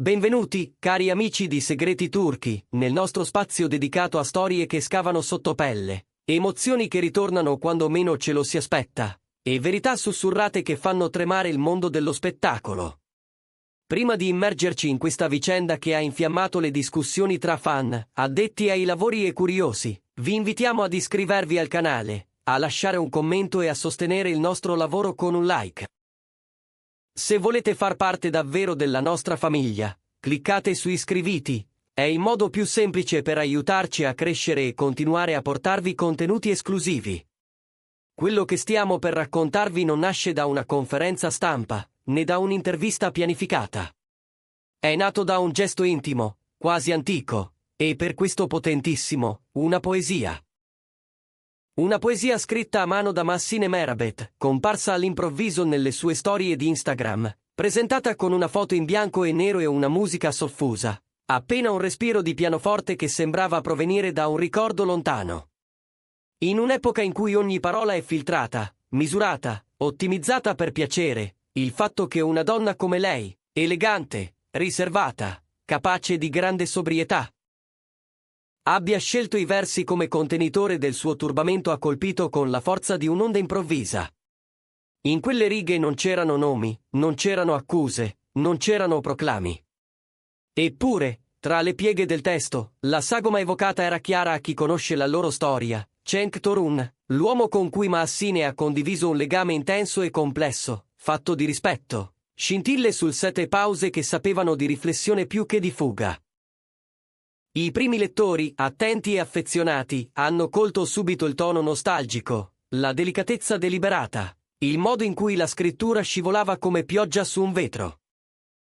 Benvenuti, cari amici di Segreti Turchi, nel nostro spazio dedicato a storie che scavano sotto pelle, emozioni che ritornano quando meno ce lo si aspetta, e verità sussurrate che fanno tremare il mondo dello spettacolo. Prima di immergerci in questa vicenda che ha infiammato le discussioni tra fan, addetti ai lavori e curiosi, vi invitiamo ad iscrivervi al canale, a lasciare un commento e a sostenere il nostro lavoro con un like. Se volete far parte davvero della nostra famiglia, cliccate su iscriviti, è il modo più semplice per aiutarci a crescere e continuare a portarvi contenuti esclusivi. Quello che stiamo per raccontarvi non nasce da una conferenza stampa, né da un'intervista pianificata. È nato da un gesto intimo, quasi antico, e per questo potentissimo, una poesia. Una poesia scritta a mano da Massine Merabet, comparsa all'improvviso nelle sue storie di Instagram, presentata con una foto in bianco e nero e una musica soffusa, appena un respiro di pianoforte che sembrava provenire da un ricordo lontano. In un'epoca in cui ogni parola è filtrata, misurata, ottimizzata per piacere, il fatto che una donna come lei, elegante, riservata, capace di grande sobrietà, abbia scelto i versi come contenitore del suo turbamento ha colpito con la forza di un'onda improvvisa. In quelle righe non c'erano nomi, non c'erano accuse, non c'erano proclami. Eppure, tra le pieghe del testo, la sagoma evocata era chiara a chi conosce la loro storia. Cenk Torun, l'uomo con cui Massine ha condiviso un legame intenso e complesso, fatto di rispetto, scintille sul set e pause che sapevano di riflessione più che di fuga. I primi lettori, attenti e affezionati, hanno colto subito il tono nostalgico, la delicatezza deliberata, il modo in cui la scrittura scivolava come pioggia su un vetro.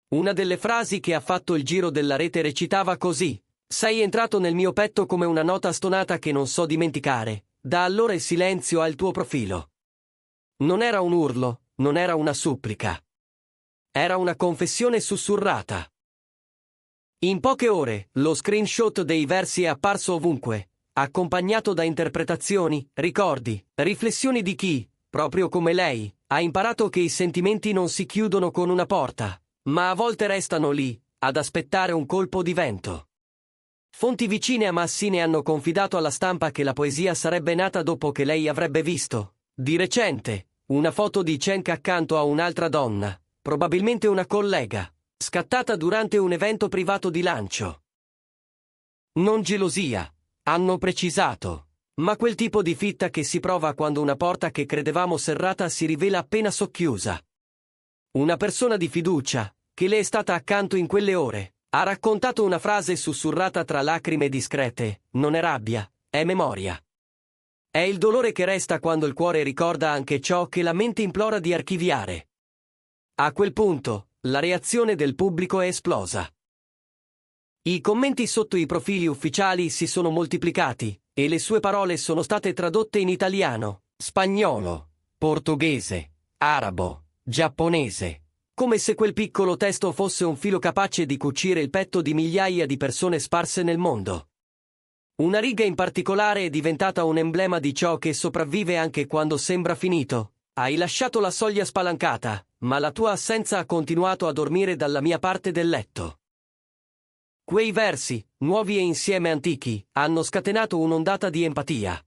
Una delle frasi che ha fatto il giro della rete recitava così: «Sei entrato nel mio petto come una nota stonata che non so dimenticare, da allora il silenzio ha il tuo profilo». Non era un urlo, non era una supplica. Era una confessione sussurrata. In poche ore, lo screenshot dei versi è apparso ovunque, accompagnato da interpretazioni, ricordi, riflessioni di chi, proprio come lei, ha imparato che i sentimenti non si chiudono con una porta, ma a volte restano lì, ad aspettare un colpo di vento. Fonti vicine a Massine hanno confidato alla stampa che la poesia sarebbe nata dopo che lei avrebbe visto, di recente, una foto di Cenk accanto a un'altra donna, probabilmente una collega, scattata durante un evento privato di lancio. Non gelosia, hanno precisato, ma quel tipo di fitta che si prova quando una porta che credevamo serrata si rivela appena socchiusa. Una persona di fiducia, che le è stata accanto in quelle ore, ha raccontato una frase sussurrata tra lacrime discrete: non è rabbia, è memoria. È il dolore che resta quando il cuore ricorda anche ciò che la mente implora di archiviare. A quel punto, la reazione del pubblico è esplosa. I commenti sotto i profili ufficiali si sono moltiplicati, e le sue parole sono state tradotte in italiano, spagnolo, portoghese, arabo, giapponese, come se quel piccolo testo fosse un filo capace di cucire il petto di migliaia di persone sparse nel mondo. Una riga in particolare è diventata un emblema di ciò che sopravvive anche quando sembra finito. Hai lasciato la soglia spalancata, ma la tua assenza ha continuato a dormire dalla mia parte del letto. Quei versi, nuovi e insieme antichi, hanno scatenato un'ondata di empatia.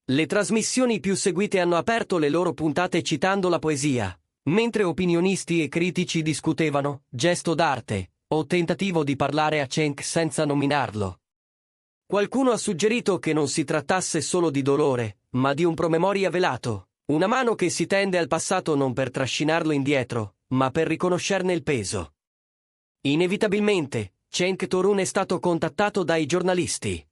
Le trasmissioni più seguite hanno aperto le loro puntate citando la poesia, mentre opinionisti e critici discutevano, gesto d'arte, o tentativo di parlare a Cenk senza nominarlo. Qualcuno ha suggerito che non si trattasse solo di dolore, ma di un promemoria velato. Una mano che si tende al passato non per trascinarlo indietro, ma per riconoscerne il peso. Inevitabilmente, Cenk Torun è stato contattato dai giornalisti.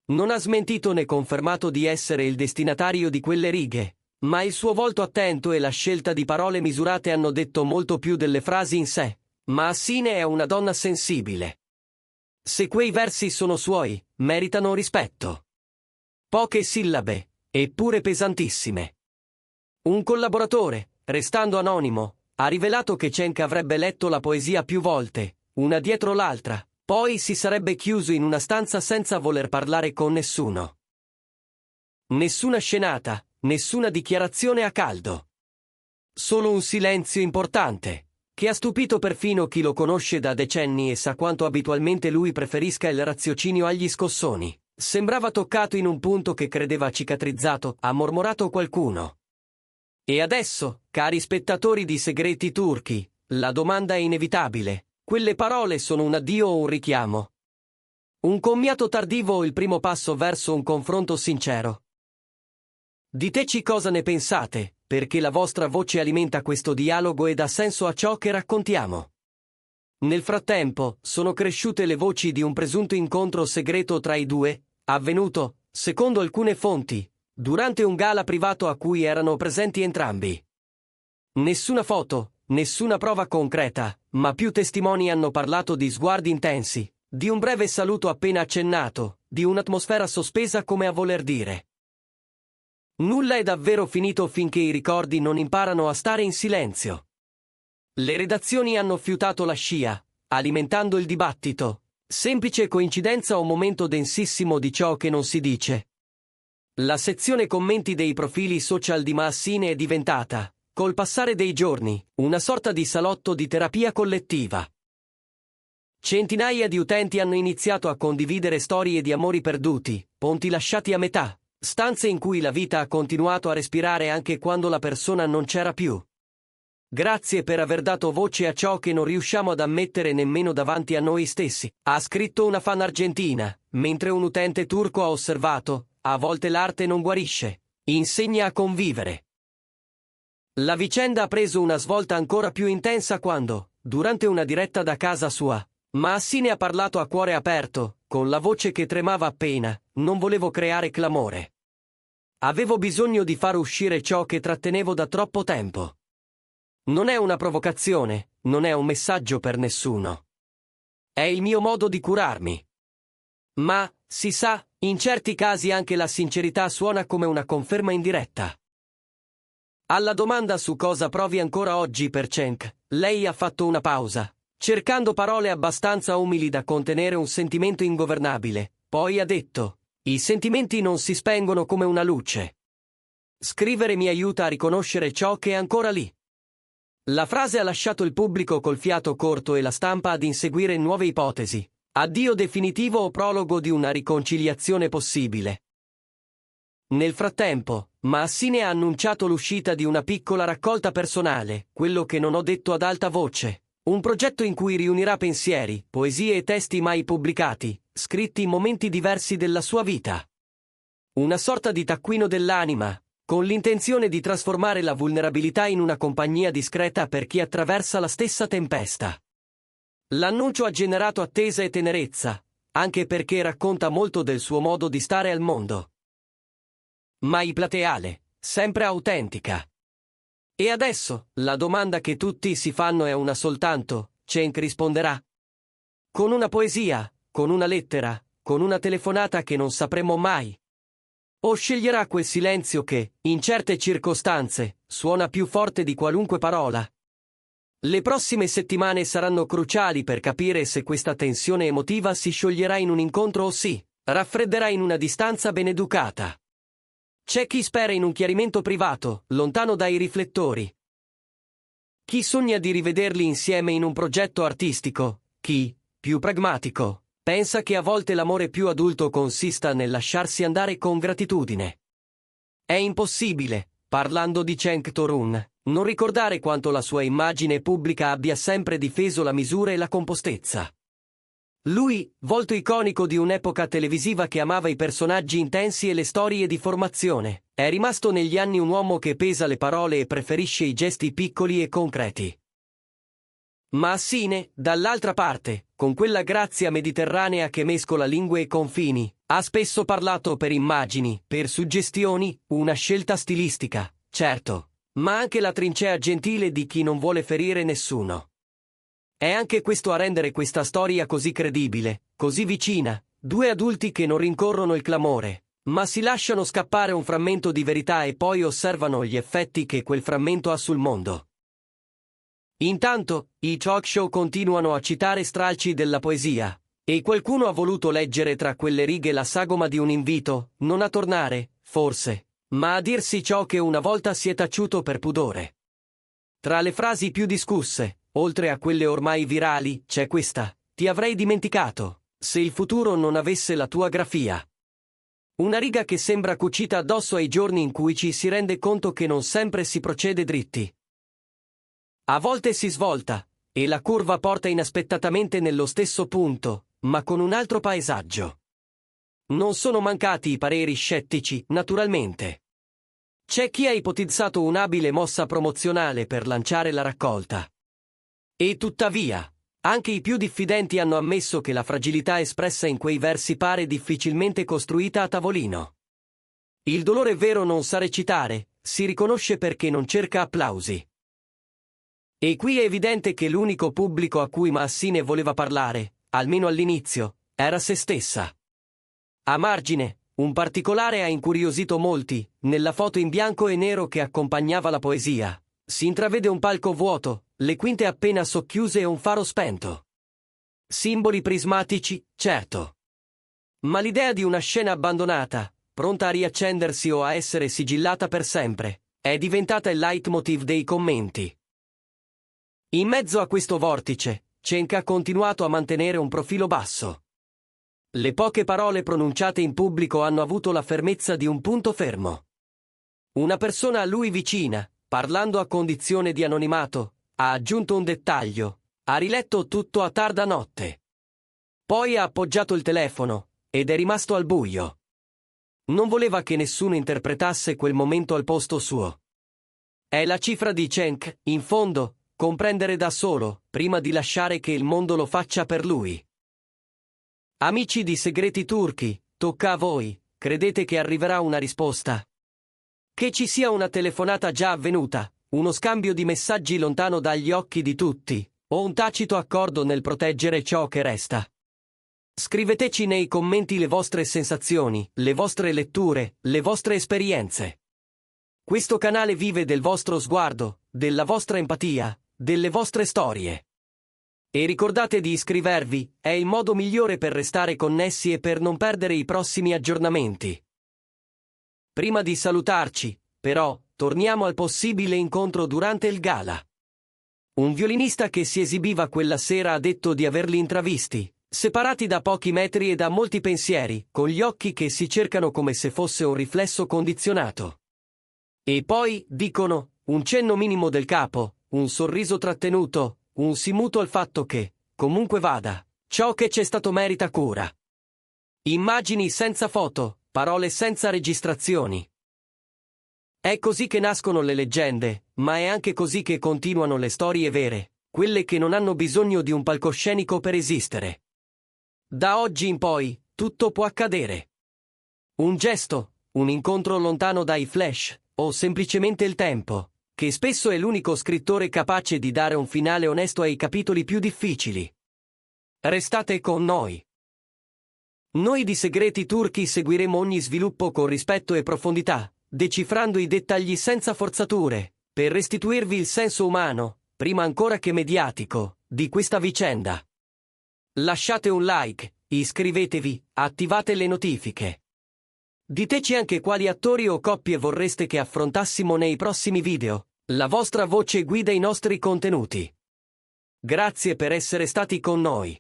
Non ha smentito né confermato di essere il destinatario di quelle righe, ma il suo volto attento e la scelta di parole misurate hanno detto molto più delle frasi in sé. Massine è una donna sensibile. Se quei versi sono suoi, meritano rispetto. Poche sillabe, eppure pesantissime. Un collaboratore, restando anonimo, ha rivelato che Cenk avrebbe letto la poesia più volte, una dietro l'altra, poi si sarebbe chiuso in una stanza senza voler parlare con nessuno. Nessuna scenata, nessuna dichiarazione a caldo. Solo un silenzio importante, che ha stupito perfino chi lo conosce da decenni e sa quanto abitualmente lui preferisca il raziocinio agli scossoni. Sembrava toccato in un punto che credeva cicatrizzato, ha mormorato qualcuno. E adesso, cari spettatori di Segreti Turchi, la domanda è inevitabile. Quelle parole sono un addio o un richiamo? Un commiato tardivo o il primo passo verso un confronto sincero? Diteci cosa ne pensate, perché la vostra voce alimenta questo dialogo e dà senso a ciò che raccontiamo. Nel frattempo, sono cresciute le voci di un presunto incontro segreto tra i due, avvenuto, secondo alcune fonti, durante un gala privato a cui erano presenti entrambi. Nessuna foto, nessuna prova concreta, ma più testimoni hanno parlato di sguardi intensi, di un breve saluto appena accennato, di un'atmosfera sospesa come a voler dire: nulla è davvero finito finché i ricordi non imparano a stare in silenzio. Le redazioni hanno fiutato la scia, alimentando il dibattito. Semplice coincidenza o momento densissimo di ciò che non si dice? La sezione commenti dei profili social di Maassine è diventata, col passare dei giorni, una sorta di salotto di terapia collettiva. Centinaia di utenti hanno iniziato a condividere storie di amori perduti, ponti lasciati a metà, stanze in cui la vita ha continuato a respirare anche quando la persona non c'era più. Grazie per aver dato voce a ciò che non riusciamo ad ammettere nemmeno davanti a noi stessi, ha scritto una fan argentina, mentre un utente turco ha osservato: a volte l'arte non guarisce, insegna a convivere. La vicenda ha preso una svolta ancora più intensa quando, durante una diretta da casa sua, Maassine ha parlato a cuore aperto, con la voce che tremava appena: non volevo creare clamore. Avevo bisogno di far uscire ciò che trattenevo da troppo tempo. Non è una provocazione, non è un messaggio per nessuno. È il mio modo di curarmi. Ma, si sa, in certi casi anche la sincerità suona come una conferma indiretta. Alla domanda su cosa provi ancora oggi per Cenk, lei ha fatto una pausa, cercando parole abbastanza umili da contenere un sentimento ingovernabile, poi ha detto: i sentimenti non si spengono come una luce. Scrivere mi aiuta a riconoscere ciò che è ancora lì. La frase ha lasciato il pubblico col fiato corto e la stampa ad inseguire nuove ipotesi. Addio definitivo o prologo di una riconciliazione possibile. Nel frattempo, Maassine ha annunciato l'uscita di una piccola raccolta personale, quello che non ho detto ad alta voce, un progetto in cui riunirà pensieri, poesie e testi mai pubblicati, scritti in momenti diversi della sua vita. Una sorta di taccuino dell'anima, con l'intenzione di trasformare la vulnerabilità in una compagnia discreta per chi attraversa la stessa tempesta. L'annuncio ha generato attesa e tenerezza, anche perché racconta molto del suo modo di stare al mondo. Mai plateale, sempre autentica. E adesso, la domanda che tutti si fanno è una soltanto: Cenk risponderà? Con una poesia, con una lettera, con una telefonata che non sapremo mai? O sceglierà quel silenzio che, in certe circostanze, suona più forte di qualunque parola? Le prossime settimane saranno cruciali per capire se questa tensione emotiva si scioglierà in un incontro o si raffredderà in una distanza beneducata. C'è chi spera in un chiarimento privato, lontano dai riflettori. Chi sogna di rivederli insieme in un progetto artistico, chi, più pragmatico, pensa che a volte l'amore più adulto consista nel lasciarsi andare con gratitudine. È impossibile, parlando di Cenk Torun, non ricordare quanto la sua immagine pubblica abbia sempre difeso la misura e la compostezza. Lui, volto iconico di un'epoca televisiva che amava i personaggi intensi e le storie di formazione, è rimasto negli anni un uomo che pesa le parole e preferisce i gesti piccoli e concreti. Maassine, dall'altra parte, con quella grazia mediterranea che mescola lingue e confini, ha spesso parlato per immagini, per suggestioni, una scelta stilistica, certo, ma anche la trincea gentile di chi non vuole ferire nessuno. È anche questo a rendere questa storia così credibile, così vicina, due adulti che non rincorrono il clamore, ma si lasciano scappare un frammento di verità e poi osservano gli effetti che quel frammento ha sul mondo. Intanto, i talk show continuano a citare stralci della poesia, e qualcuno ha voluto leggere tra quelle righe la sagoma di un invito, non a tornare, forse, ma a dirsi ciò che una volta si è taciuto per pudore. Tra le frasi più discusse, oltre a quelle ormai virali, c'è questa. Ti avrei dimenticato, se il futuro non avesse la tua grafia. Una riga che sembra cucita addosso ai giorni in cui ci si rende conto che non sempre si procede dritti. A volte si svolta, e la curva porta inaspettatamente nello stesso punto, ma con un altro paesaggio. Non sono mancati i pareri scettici, naturalmente. C'è chi ha ipotizzato un'abile mossa promozionale per lanciare la raccolta. E tuttavia, anche i più diffidenti hanno ammesso che la fragilità espressa in quei versi pare difficilmente costruita a tavolino. Il dolore vero non sa recitare, si riconosce perché non cerca applausi. E qui è evidente che l'unico pubblico a cui Massine voleva parlare, almeno all'inizio, era se stessa. A margine, un particolare ha incuriosito molti, nella foto in bianco e nero che accompagnava la poesia. Si intravede un palco vuoto, le quinte appena socchiuse e un faro spento. Simboli prismatici, certo. Ma l'idea di una scena abbandonata, pronta a riaccendersi o a essere sigillata per sempre, è diventata il leitmotiv dei commenti. In mezzo a questo vortice, Cenk ha continuato a mantenere un profilo basso. Le poche parole pronunciate in pubblico hanno avuto la fermezza di un punto fermo. Una persona a lui vicina, parlando a condizione di anonimato, ha aggiunto un dettaglio: ha riletto tutto a tarda notte. Poi ha appoggiato il telefono, ed è rimasto al buio. Non voleva che nessuno interpretasse quel momento al posto suo. È la cifra di Cenk, in fondo, comprendere da solo, prima di lasciare che il mondo lo faccia per lui. Amici di Segreti Turchi, tocca a voi, credete che arriverà una risposta? Che ci sia una telefonata già avvenuta, uno scambio di messaggi lontano dagli occhi di tutti, o un tacito accordo nel proteggere ciò che resta? Scriveteci nei commenti le vostre sensazioni, le vostre letture, le vostre esperienze. Questo canale vive del vostro sguardo, della vostra empatia, delle vostre storie. E ricordate di iscrivervi, è il modo migliore per restare connessi e per non perdere i prossimi aggiornamenti. Prima di salutarci, però, torniamo al possibile incontro durante il gala. Un violinista che si esibiva quella sera ha detto di averli intravisti, separati da pochi metri e da molti pensieri, con gli occhi che si cercano come se fosse un riflesso condizionato. E poi, dicono, un cenno minimo del capo, un sorriso trattenuto, un sì muto al fatto che, comunque vada, ciò che c'è stato merita cura. Immagini senza foto, parole senza registrazioni. È così che nascono le leggende, ma è anche così che continuano le storie vere, quelle che non hanno bisogno di un palcoscenico per esistere. Da oggi in poi, tutto può accadere. Un gesto, un incontro lontano dai flash, o semplicemente il tempo, che spesso è l'unico scrittore capace di dare un finale onesto ai capitoli più difficili. Restate con noi. Noi di Segreti Turchi seguiremo ogni sviluppo con rispetto e profondità, decifrando i dettagli senza forzature, per restituirvi il senso umano, prima ancora che mediatico, di questa vicenda. Lasciate un like, iscrivetevi, attivate le notifiche. Diteci anche quali attori o coppie vorreste che affrontassimo nei prossimi video, la vostra voce guida i nostri contenuti. Grazie per essere stati con noi.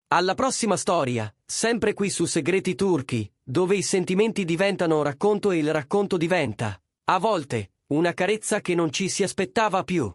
Alla prossima storia, sempre qui su Segreti Turchi, dove i sentimenti diventano racconto e il racconto diventa, a volte, una carezza che non ci si aspettava più.